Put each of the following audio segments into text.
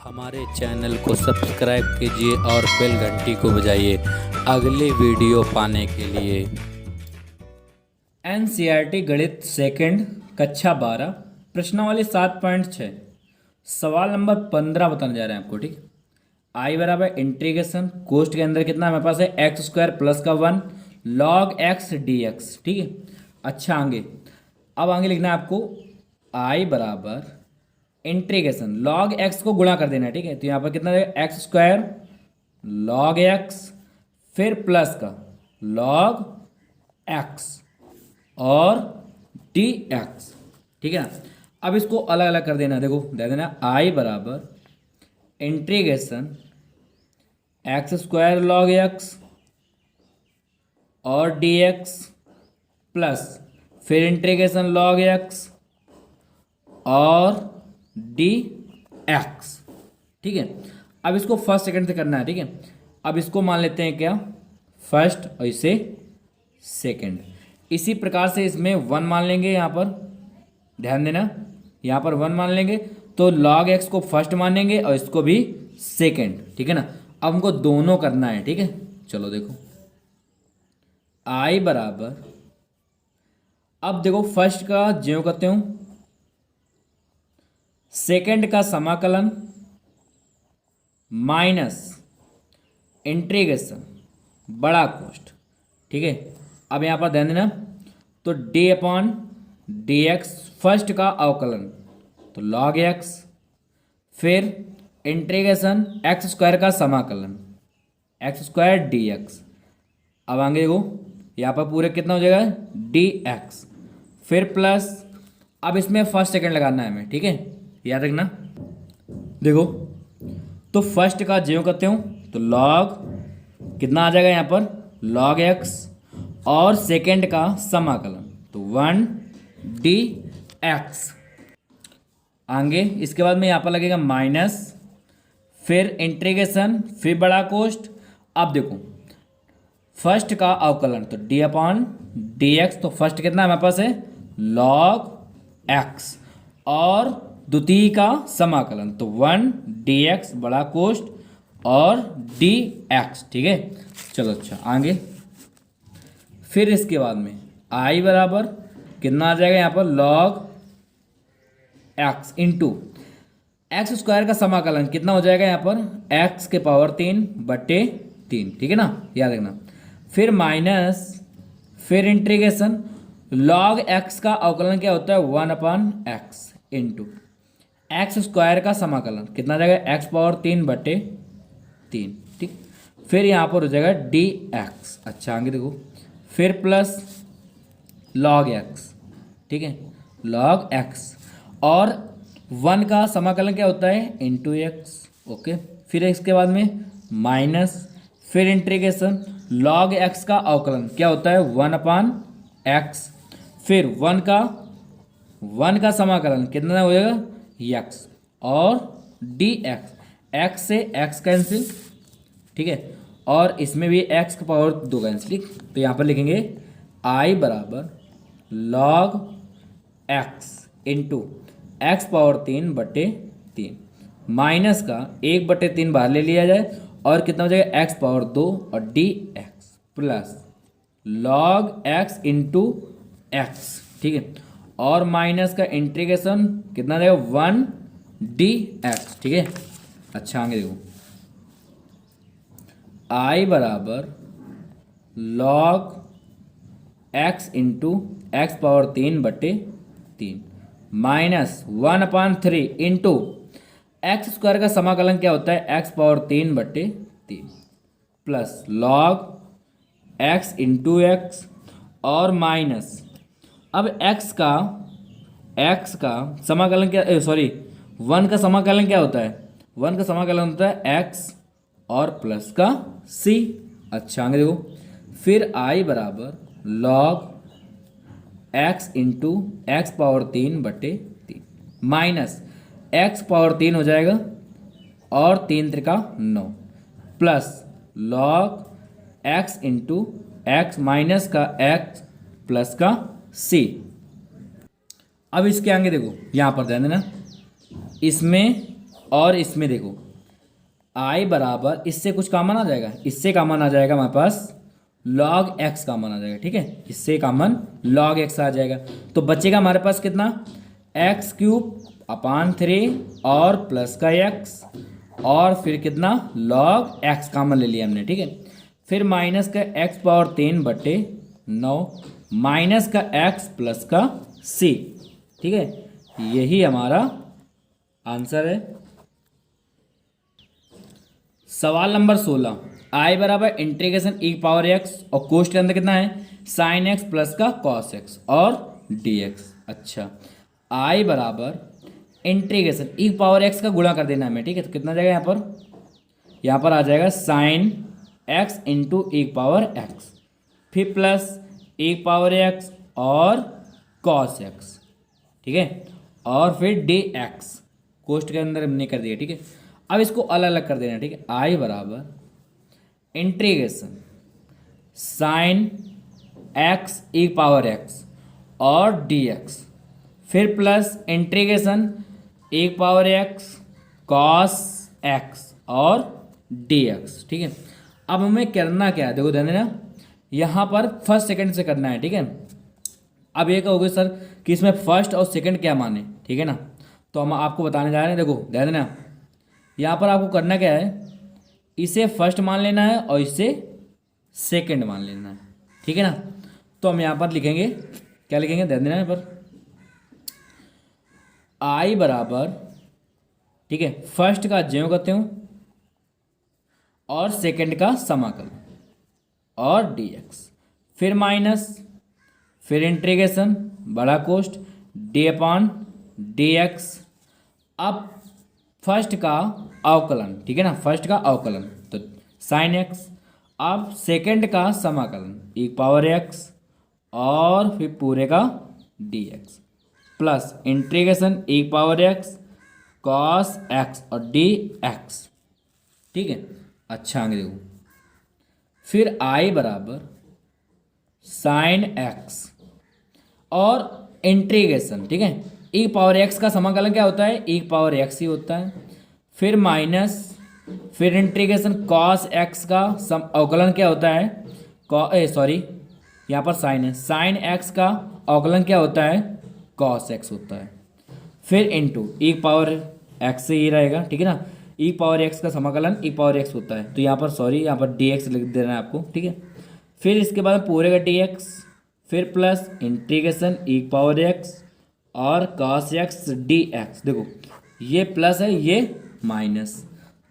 हमारे चैनल को सब्सक्राइब कीजिए और बेल घंटी को बजाइए अगले वीडियो पाने के लिए। एनसीईआरटी गणित सेकंड कक्षा 12 प्रश्नावली 7.6 सवाल नंबर 15 बताने जा रहे हैं आपको। ठीक, आई बराबर इंटीग्रेशन कोष्ट के अंदर कितना हमारे पास है एक्स स्क्वायर प्लस का 1 लॉग एक्स डी एक्स। ठीक है, अच्छा अब आगे लिखना है आपको आई बराबर इंटीग्रेशन लॉग एक्स को गुणा कर देना है। ठीक है, तो यहाँ पर कितना एक्स स्क्वायर लॉग एक्स फिर प्लस का लॉग एक्स और डी एक्स। ठीक है ना, अब इसको अलग अलग कर देना। देखो दे देना आई बराबर integration x square log x और डी एक्स प्लस फिर इंटीग्रेशन लॉग एक्स और डी एक्स। ठीक है, अब इसको फर्स्ट सेकंड से करना है। ठीक है, अब इसको मान लेते हैं क्या फर्स्ट और इसे सेकंड। इसी प्रकार से इसमें 1 मान लेंगे, यहाँ पर ध्यान देना, यहाँ पर 1 मान लेंगे तो log x को फर्स्ट मानेंगे और इसको भी सेकंड। ठीक है ना, अब हमको दोनों करना है। ठीक है, चलो देखो i बराबर, अब देखो फर्स्ट का ज्यों करते हूँ सेकंड का समाकलन माइनस इंटीग्रेशन बड़ा कोष्ट। ठीक है, अब यहाँ पर ध्यान देना तो D upon D x first का अवकलन तो लॉग एक्स फिर इंटीग्रेशन एक्स स्क्वायर का समाकलन एक्स स्क्वायर डी एक्स। अब आगे देखो यहाँ पर पूरे कितना हो जाएगा डी एक्स फिर प्लस, अब इसमें फर्स्ट सेकंड लगाना है हमें। ठीक है, याद रखना। देखो तो फर्स्ट का ज्यों करते हूँ तो लॉग कितना आ जाएगा यहाँ पर लॉग एक्स और सेकंड का समाकलन तो 1 डी एक्स। आगे इसके बाद में यहाँ पर लगेगा माइनस फिर इंटीग्रेशन फिर बड़ा कोष्ट। अब देखो फर्स्ट का अवकलन तो डी अपॉन डी एक्स, तो फर्स्ट कितना हमारे पास है लॉग एक्स और द्वितीय का समाकलन तो 1 डी एक्स बड़ा कोष्ट और डी एक्स। ठीक है, चलो अच्छा आगे फिर इसके बाद में आई बराबर कितना आ जाएगा यहाँ पर log x into x square का समाकलन कितना हो जाएगा यहाँ पर एक्स के पावर 3 बटे 3। ठीक है ना, याद रखना। फिर माइनस फिर इंटीग्रेशन लॉग एक्स का अवकलन क्या होता है 1 upon x into x square का समाकलन कितना आ जाएगा एक्स पावर 3 बटे 3। ठीक, फिर यहाँ पर हो जाएगा डी एक्स। अच्छा आगे देखो फिर प्लस लॉग एक्स। ठीक है, लॉग एक्स और 1 का समाकलन क्या होता है इंटू एक्स। ओके, फिर इसके बाद में माइनस फिर इंटीग्रेशन लॉग एक्स का अवकलन क्या होता है 1 अपान एक्स फिर 1 का समाकलन कितना हो जाएगा एक्स और डी एक्स, एक्स से एक्स कैंसिल। ठीक है, और इसमें भी एक्स का पावर 2 कैंसिल। तो यहाँ पर लिखेंगे आई बराबर log x into x power 3 बटे 3 माइनस का 1 बटे 3 बाहर ले लिया जाए और कितना हो जाएगा एक्स पावर 2 और D x plus log x into x. ठीक है, और माइनस का इंटीग्रेशन कितना रहेगा 1 डी एक्स। ठीक है, अच्छा आगे देखो आई बराबर log x into x power 3 बटे 3 माइनस 1 अपान 3 इंटू एक्स स्क्वायर का समाकलन क्या होता है एक्स पावर 3 बटे 3 plus log x into x और माइनस, अब एक्स का समाकलन क्या 1 का समाकलन क्या होता है 1 का समाकलन होता है एक्स और प्लस का सी। अच्छा आगे देखो फिर आई बराबर log x into x power 3 बटे 3 माइनस एक्स पावर 3 हो जाएगा और 3 Trika 9 plus log x into x minus का एक्स प्लस का सी। अब इसके आगे देखो यहाँ पर ध्यान देना इसमें और इसमें देखो आई बराबर, इससे कुछ कॉमन आ जाएगा, इससे कॉमन आ जाएगा हमारे पास log x कॉमन आ जाएगा, ठीक है, इससे कॉमन log x आ जाएगा। तो बचेगा हमारे पास कितना, एक्स क्यूब अपान 3 और प्लस का x और फिर कितना log x कॉमन ले लिया हमने, ठीक है। फिर माइनस का x पावर 3/9 माइनस का x प्लस का c, ठीक है, यही हमारा आंसर है। सवाल नंबर 16, आई बराबर इंटीग्रेशन ई पावर एक्स और कोष्ट के अंदर कितना है साइन एक्स प्लस का कॉस एक्स और डी एक्स। अच्छा, आई बराबर इंटीग्रेशन ई पावर एक्स का गुणा कर देना हमें, ठीक है। तो कितना जाएगा यहाँ पर आ जाएगा साइन एक्स इंटू ई पावर एक्स, फिर प्लस ई पावर एक्स और कॉस एक्स, ठीक है, और फिर डी एक्स कोष्ट के अंदर हमने कर दिया, ठीक है। अब इसको अलग अलग कर देना, ठीक है। आई बराबर इंटीग्रेशन साइन एक्स ई पावर एक्स और डी एक्स, फिर plus integration E power x cos x और डी एक्स, ठीक है। अब हमें करना क्या है, देखो ध्यान देना, यहाँ पर फर्स्ट सेकंड से करना है, ठीक है। अब ये कहोगे सर कि इसमें फर्स्ट और सेकंड क्या माने, ठीक है ना, तो हम आपको बताने जा रहे हैं। देखो ध्यान देना, यहाँ पर आपको करना क्या है, इसे फर्स्ट मान लेना है और इसे सेकंड मान लेना है, ठीक है ना। तो हम यहाँ पर लिखेंगे, क्या लिखेंगे, ध्यान देना यहाँ पर, आई बराबर, ठीक है, फर्स्ट का ज्यों करते हूँ और सेकंड का समाकल और डी एक्स, फिर माइनस, फिर इंटीग्रेशन बड़ा कोष्ट डी अपान डी एक्स। अब फर्स्ट का अवकलन, ठीक है ना, फर्स्ट का अवकलन तो साइन एक्स, अब सेकंड का समाकलन ई पावर एक्स और फिर पूरे का D x plus integration E power x cos x और डी एक्स, ठीक है। अच्छा आगे देखो, फिर आई बराबर साइन एक्स और इंटीग्रेशन, ठीक है, ई पावर एक्स का समाकलन क्या होता है, ई पावर एक्स ही होता है, फिर माइनस, फिर इंटीग्रेशन कॉस एक्स का अवकलन क्या होता है, सॉरी यहाँ पर साइन है, साइन एक्स का अवकलन क्या होता है, कॉस एक्स होता है, फिर इंटू ई पावर एक्स से ही रहेगा, ठीक है ना, ई पावर एक्स का समाकलन ई पावर एक्स होता है, तो यहाँ पर सॉरी यहाँ पर डी एक्स लिख देना है आपको, ठीक है। फिर इसके बाद पूरे का डी एक्स, फिर plus integration E power x और कॉस एक्स डी एक्स, देखो ये प्लस है ये माइनस,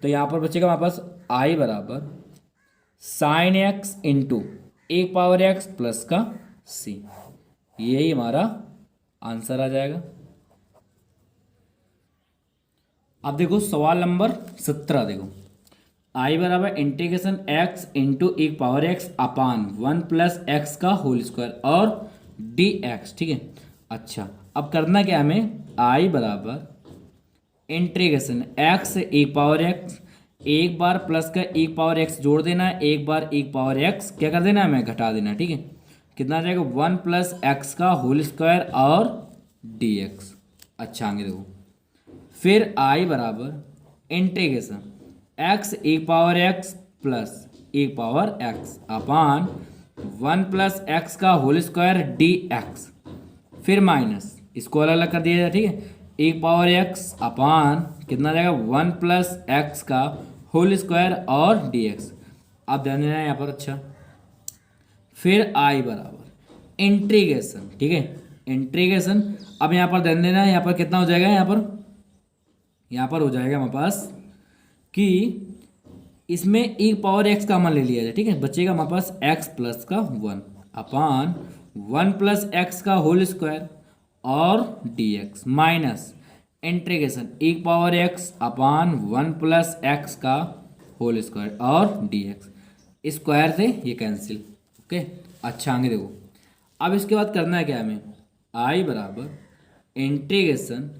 तो यहाँ पर बचेगा हमारे पास आई बराबर साइन एक्स इंटू ए पावर एक्स प्लस का सी, यही हमारा आंसर आ जाएगा। अब देखो सवाल नंबर 17, देखो आई बराबर इंटीग्रेशन एक्स इंटू ए पावर एक्स अपान 1 प्लस एक्स का होल स्क्वायर और डी एक्स, ठीक है। अच्छा, अब करना क्या हमें, आई बराबर इंटीग्रेशन एक्स ए पावर एक्स, एक बार प्लस का एक पावर एक्स जोड़ देना है, एक बार एक पावर एक्स क्या कर देना है हमें घटा देना है, ठीक है। कितना आ जाएगा 1 प्लस एक्स का होल स्क्वायर और डी एक्स। अच्छा आगे देखो, फिर आई बराबर इंटीग्रेशन एक्स एक पावर एक्स प्लस एक पावर एक्स अपान 1 प्लस एक्स का होल स्क्वायर डी एक्स, फिर माइनस, इसको अलग अलग कर दिया जाए, ठीक है, एक पावर एक्स अपान कितना आ जाएगा 1 प्लस एक्स का होल स्क्वायर और डी एक्स। अब ध्यान देना है यहाँ पर। अच्छा, फिर आई बराबर इंटीग्रेशन, ठीक है, इंटीग्रेशन, अब यहाँ पर ध्यान देना है, यहाँ पर कितना हो जाएगा, यहाँ पर हो जाएगा हमारे पास कि इसमें एक पावर एक्स का मान ले लिया जाए, ठीक है, बचेगा हमारे पास एक्स प्लस का 1 अपान 1 प्लस एक्स का होल स्क्वायर और डी एक्स माइनस इंटीग्रेशन एक पावर एक्स अपान 1 प्लस एक्स का होल स्क्वायर और डी एक्स, स्क्वायर से ये कैंसिल, ओके। अच्छा आगे देखो, अब इसके बाद करना है क्या हमें, आई बराबर इंटीग्रेशन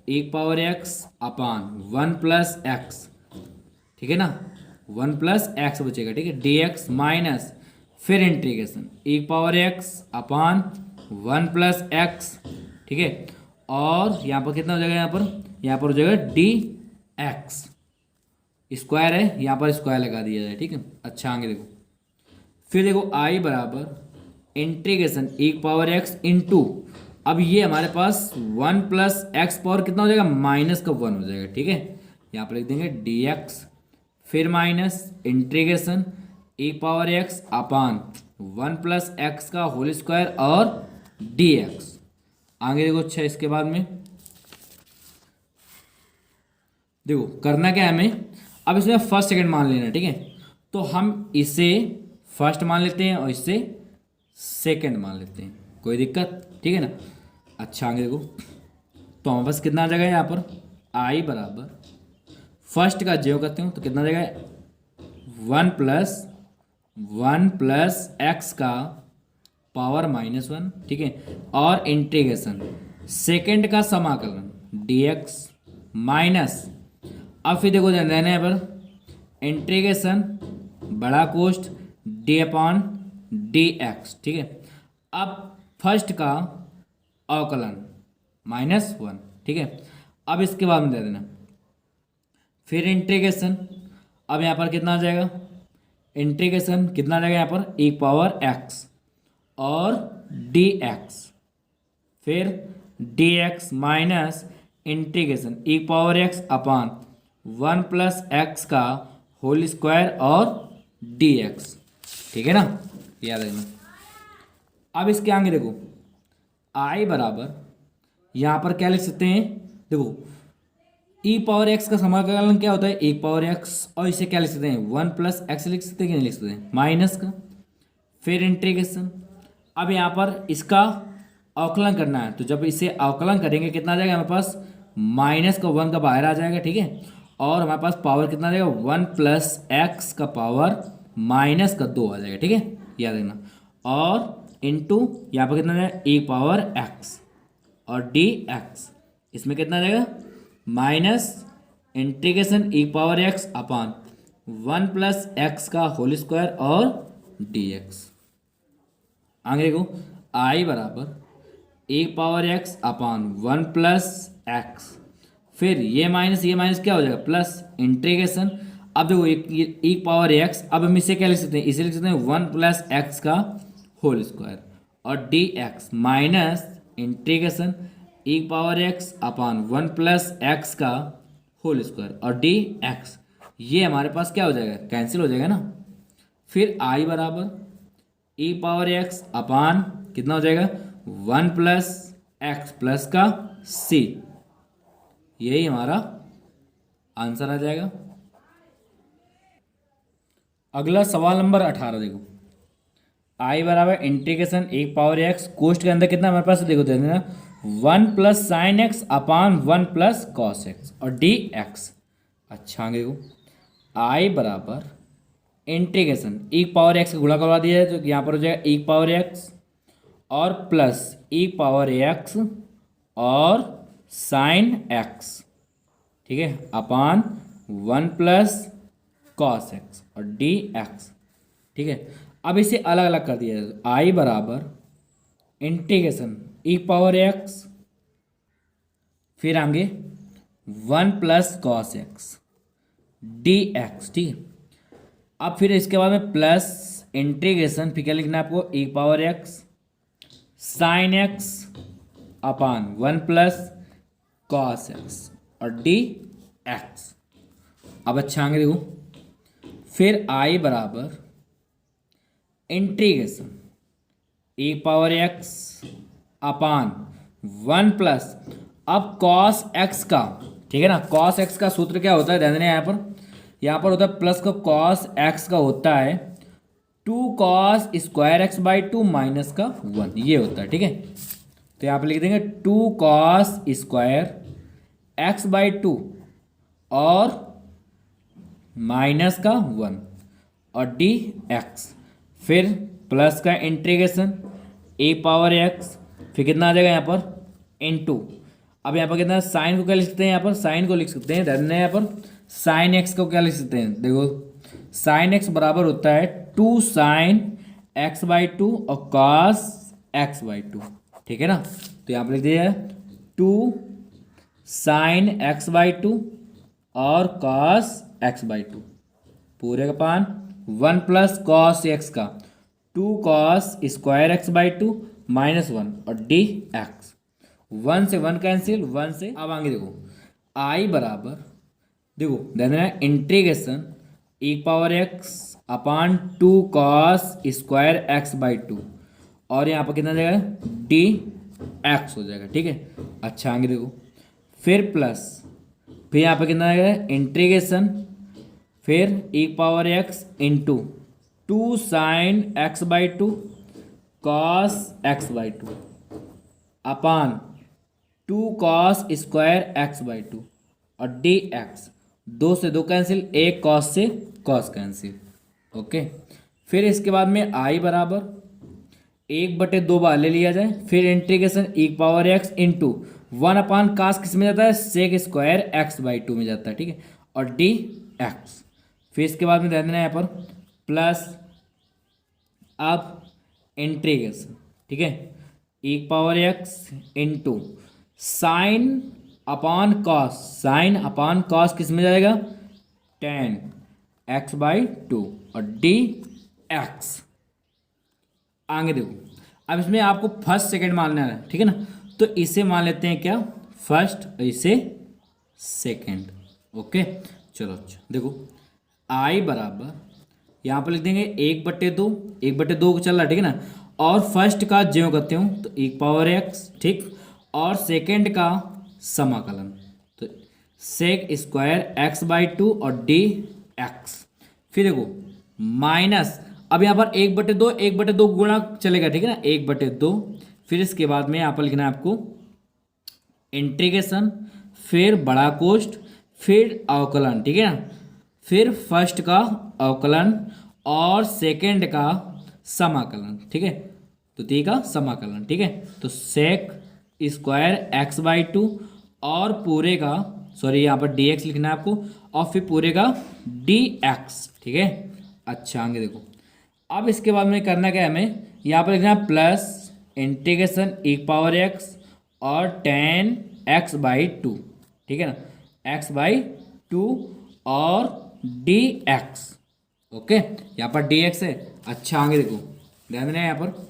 एक पावर एक्स अपान 1 प्लस एक्स, ठीक है ना, 1 प्लस एक्स बचेगा, ठीक है, डी एक्स माइनस फिर इंटीग्रेशन एक पावर एक्स अपान 1 प्लस एक्स, ठीक है, और यहाँ पर कितना हो जाएगा, यहाँ पर हो जाएगा डी एक्स स्क्वायर है, यहाँ पर स्क्वायर लगा दिया जाए, ठीक है। अच्छा आगे देखो, फिर देखो आई बराबर इंटीग्रेशन एक पावर एक्स इंटू, अब ये हमारे पास वन प्लस एक्स पावर कितना हो जाएगा, माइनस का वन हो जाएगा, ठीक है। यहाँ पर लिख देंगे डी एक्स, फिर माइनस इंटीग्रेशन एक power x upon one plus x का होल स्क्वायर और डी एक्स। आगे देखो, अच्छा इसके बाद में देखो करना क्या है हमें, अब इसमें फर्स्ट सेकंड मान लेना, ठीक है। तो हम इसे फर्स्ट मान लेते हैं और इसे सेकंड मान लेते हैं, कोई दिक्कत, ठीक है ना। अच्छा आगे देखो, तो हमारे पास कितना आ जाएगा यहाँ पर, आई बराबर फर्स्ट का जो करते हो तो कितना आ जाएगा, वन प्लस एक्स का पावर माइनस वन, ठीक है। और इंटीग्रेशन सेकंड का समाकलन डी एक्स माइनस, अब फिर देखो ध्यान देना है पर इंटीग्रेशन बड़ा कोष्ठ डी अपॉन डी एक्स, ठीक है। अब फर्स्ट का अवकलन माइनस वन, ठीक है। अब इसके बाद में दे देना फिर इंटीग्रेशन, अब यहाँ पर कितना आ जाएगा, इंटीग्रेशन कितना आ जाएगा यहाँ पर एक पावर एक्स और डी एक्स, फिर डी एक्स माइनस इंटीग्रेशन एक power x upon one plus x का होल स्क्वायर और डी एक्स, ठीक है ना, याद रखना। अब इसके आगे देखो, आई बराबर यहाँ पर क्या लिख सकते हैं, देखो ई पावर एक्स का समाकलन क्या होता है एक पावर एक्स, और इसे क्या लिख सकते हैं वन प्लस एक्स लिख सकते हैं कि नहीं लिख सकते हैं, माइनस का, फिर इंटीग्रेशन। अब यहाँ पर इसका अवकलन करना है, तो जब इसे अवकलन करेंगे कितना आ जाएगा हमारे पास, माइनस का वन का बाहर आ जाएगा, ठीक है। और हमारे पास पावर कितना आ जाएगा, वन प्लस एक्स का पावर माइनस का दो आ जाएगा, ठीक है, याद रखना। और इंटू यहाँ पर कितना आ जाएगा एक पावर एक्स और डी एक्स, इसमें कितना आ जाएगा माइनस इंटीग्रेशन एक power x upon one plus x का होल स्क्वायर और डी एक्स। आगे देखो, आई बराबर एक power x upon one plus x, फिर ये माइनस क्या हो जाएगा प्लस इंटीग्रेशन। अब देखो एक पावर एक्स, अब हम इसे क्या लिख सकते हैं, इसे लिख सकते हैं वन प्लस एक्स का होल स्क्वायर और डी एक्स माइनस इंटीग्रेशन एक power x upon one plus x का होल स्क्वायर और डी एक्स, ये हमारे पास क्या हो जाएगा, कैंसिल हो जाएगा ना। फिर आई बराबर ई पावर एक्स अपान कितना हो जाएगा वन प्लस एक्स प्लस का सी, यही हमारा आंसर आ जाएगा। अगला सवाल नंबर 18 देखो, आई बराबर इंटीग्रेशन एक पावर एक्स कोष्ठ के अंदर कितना हमारे पास देखो दे देना one plus sine x upon one plus cos x और डी एक्स। अच्छा आगे देखो, आई बराबर इंटीग्रेशन एक पावर एक्स का गुणा करवा दिया है तो यहाँ पर हो जाएगा एक पावर एक्स और प्लस एक पावर एक्स और साइन एक्स, ठीक है, upon one plus cos x और डी एक्स, ठीक है। अब इसे अलग अलग कर दिया जाए, आई बराबर इंटीग्रेशन एक पावर एक्स फिर आगे one plus cos x D x, ठीक है। अब फिर इसके बाद में प्लस इंटीग्रेशन फिर क्या लिखना है आपको एक power x sine x upon one plus cos x और डी एक्स। अब अच्छा आगे देखो, फिर आई बराबर इंटीग्रेशन एक power x upon one plus, अब कॉस एक्स का, ठीक है ना, कॉस एक्स का सूत्र क्या होता है ध्यान देना, यहाँ पर होता है प्लस का कॉस एक्स का होता है two cos square x by two minus का वन, ये होता है, ठीक है। तो यहाँ पर लिख देंगे two cos square x by two और माइनस का वन और डी एक्स, फिर प्लस का इंटीग्रेशन ए पावर एक्स फिर कितना आ जाएगा यहाँ पर इनटू, अब यहाँ पर कितना साइन को क्या लिख सकते हैं, यहाँ पर साइन को लिख सकते हैं ध्यान, यहाँ पर साइन एक्स को क्या लिख सकते हैं, देखो साइन एक्स बराबर होता है two sine x by two और कॉस एक्स बाई टू, ठीक है ना। तो यहाँ पर लिख दिया two sine x by two और कॉस एक्स बाई टू पूरे का पान 1 प्लस कॉस एक्स का 2 cos square x by two -1 और डी एक्स 1 से 1 कैंसिल 1 से अब आगे देखो आई बराबर देखो ध्यान देना integration E power x upon 2 cos square x by two और यहाँ पर कितना जाएगा डी एक्स हो जाएगा। ठीक है, अच्छा आगे देखो फिर प्लस फिर यहाँ पर कितना आएगा इंटीग्रेशन फिर e power x into 2 sine x by two cos x by two upon 2 cos square x by two और डी एक्स 2 से 2 कैंसिल 1 कॉस से कॉस कैंसिल। ओके, फिर इसके बाद में आई बराबर 1/2 बार ले लिया जाए फिर integration E power x into 1 upon cos किस में जाता है sec square x by two में जाता है। ठीक है, और डी एक्स फिर इसके बाद में ध्यान देना यहाँ पर प्लस अब इंटीग्रेशन ठीक है e power x into sine upon cos किस में जाएगा tan एक्स बाई टू और डी एक्स। आगे देखो अब इसमें आपको फर्स्ट सेकंड मानना है ठीक है ना, तो इसे मान लेते हैं क्या फर्स्ट और इसे सेकंड। ओके चलो अच्छा देखो आई बराबर यहाँ पर लिख देंगे 1/2 चल रहा है ठीक है ना, और फर्स्ट का ज्यों करते हो तो ई पावर एक्स ठीक और सेकंड का समाकलन तो sec square x by two और डी एक्स। फिर देखो माइनस अब यहाँ पर 1/2 गुणा चलेगा ठीक है ना 1/2 फिर इसके बाद में यहाँ पर लिखना है आपको इंटीग्रेशन फिर बड़ा कोष्ठ फिर अवकलन ठीक है ना, फिर फर्स्ट का अवकलन और सेकंड का समाकलन। ठीक है, तो ती का समाकलन ठीक है, तो sec square x by two और पूरे का सॉरी यहाँ पर डी एक्स लिखना है आपको और फिर पूरे का डी एक्स। ठीक है, अच्छा आगे देखो अब इसके बाद में करना क्या है हमें यहाँ पर लिखना है plus integration E power x और tan एक्स बाई टू ठीक है ना एक्स बाई टू और डी एक्स। ओके यहाँ पर डी एक्स है, अच्छा आगे देखो ध्यान देना यहाँ पर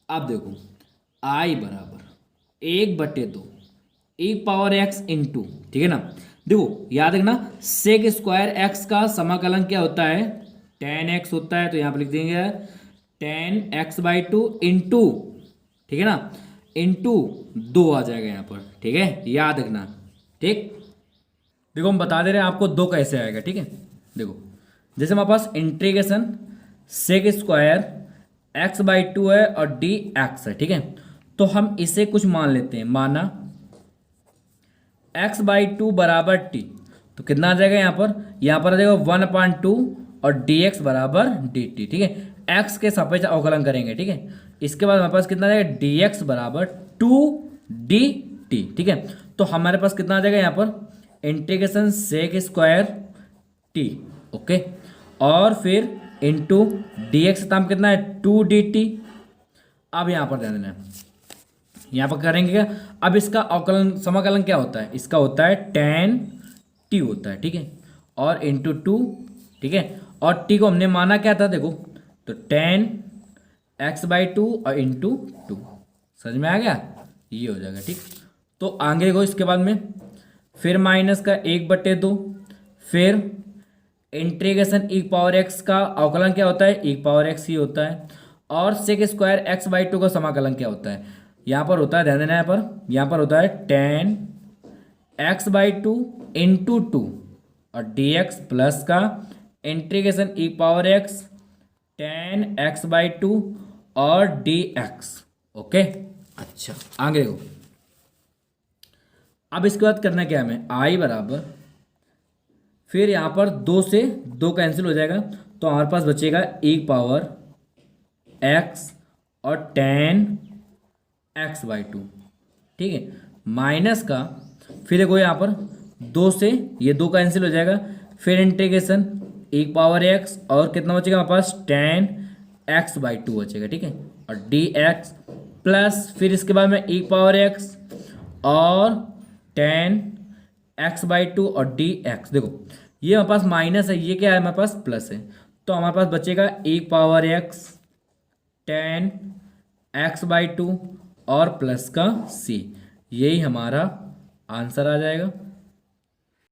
अब देखो आई बराबर 1/2 ई पावर एक्स इंटू ठीक है ना, देखो याद रखना सेक स्क्वायर एक्स का समाकलन क्या होता है tan एक्स होता है, तो यहाँ पर लिख देंगे tan x by two into ठीक है ना इंटू 2 आ जाएगा यहाँ पर। ठीक है, याद रखना ठीक। देखो हम बता दे रहे हैं आपको 2 कैसे आएगा। ठीक है, देखो जैसे हमारे पास integration sec square x by two है और डी एक्स है। ठीक है, तो हम इसे कुछ मान लेते हैं, माना एक्स बाई टू बराबर टी तो कितना आ जाएगा यहाँ पर आ जाएगा 1/2 और डी एक्स बराबर डी टी। ठीक है, एक्स के सापेक्ष अवकलन करेंगे। ठीक है, इसके बाद हमारे पास कितना आ जाएगा डी एक्स बराबर 2 डी टी। ठीक है, तो हमारे पास कितना आ जाएगा यहाँ पर integration sec square T okay और फिर इंटू डी एक्स का दाम कितना है 2 डी टी। अब यहाँ पर ध्यान देना है यहाँ पर करेंगे क्या, अब इसका अवकलन समाकलन क्या होता है, इसका होता है tan टी होता है। ठीक है, और इंटू 2 ठीक है, और टी को हमने माना क्या था देखो तो tan एक्स बाई टू और इंटू 2 समझ में आ गया, ये हो जाएगा। ठीक, तो आगे देखो इसके बाद में फिर माइनस का 1/2 फिर इंटीग्रेशन ई पावर एक्स का अवकलन क्या होता है ई पावर एक्स ही होता है और sec square x by two का समाकलन क्या होता है यहाँ पर होता है, ध्यान देना यहाँ पर होता है tan x by two into 2 और डी एक्स प्लस का integration E power x tan x by two और डी एक्स। ओके अच्छा आगे देखो अब इसके बाद करना क्या है हमें आई बराबर फिर यहाँ पर 2 से 2 कैंसिल हो जाएगा तो हमारे पास बचेगा ई पावर एक्स और tan एक्स बाई टू। ठीक है, माइनस का फिर देखो यहाँ पर 2 से ये 2 कैंसिल हो जाएगा फिर इंटीग्रेशन ई पावर एक्स और कितना बचेगा हमारे पास tan एक्स बाई टू बचेगा। ठीक है, और डी एक्स प्लस फिर इसके बाद में ई पावर एक्स और टेन एक्स बाई टू और डी एक्स। देखो ये हमारे पास माइनस है, ये क्या है हमारे पास प्लस है, तो हमारे पास बचेगा एक power x ten x by two और प्लस का सी, यही हमारा आंसर आ जाएगा।